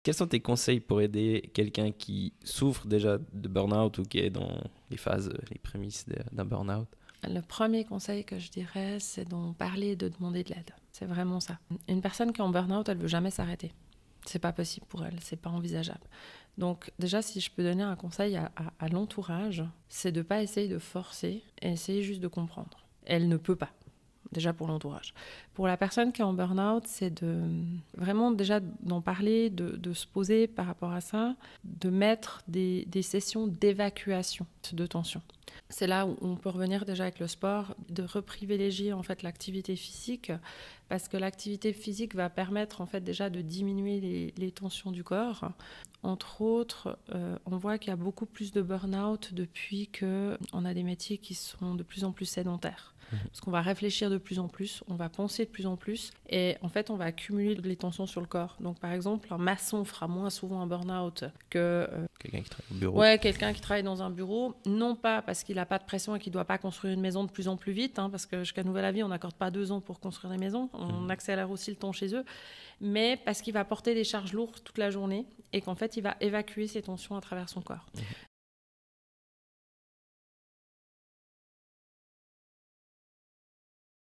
Quels sont tes conseils pour aider quelqu'un qui souffre déjà de burn-out ou qui est dans les phases, les prémices d'un burn-out? Le premier conseil que je dirais, c'est d'en parler et de demander de l'aide. C'est vraiment ça. Une personne qui est en burn-out, elle ne veut jamais s'arrêter. C'est pas possible pour elle, c'est pas envisageable. Donc déjà, si je peux donner un conseil à l'entourage, c'est de ne pas essayer de forcer et essayer juste de comprendre. Elle ne peut pas. Déjà pour l'entourage. Pour la personne qui est en burn-out, c'est de vraiment déjà d'en parler, de se poser par rapport à ça, de mettre des sessions d'évacuation de tension. C'est là où on peut revenir déjà avec le sport, de reprivilégier en fait l'activité physique, parce que l'activité physique va permettre en fait déjà de diminuer les tensions du corps. Entre autres, on voit qu'il y a beaucoup plus de burn-out depuis qu'on a des métiers qui sont de plus en plus sédentaires. Parce qu'on va réfléchir de plus en plus, on va penser de plus en plus, et en fait, on va accumuler les tensions sur le corps. Donc, par exemple, un maçon fera moins souvent un burn-out que quelqu'un qui travaille au bureau. Ouais, quelqu'un qui travaille dans un bureau, non pas parce qu'il n'a pas de pression et qu'il ne doit pas construire une maison de plus en plus vite, parce que jusqu'à nouvel avis, on n'accorde pas 2 ans pour construire des maisons, on accélère aussi le temps chez eux, mais parce qu'il va porter des charges lourdes toute la journée et qu'en fait, il va évacuer ses tensions à travers son corps.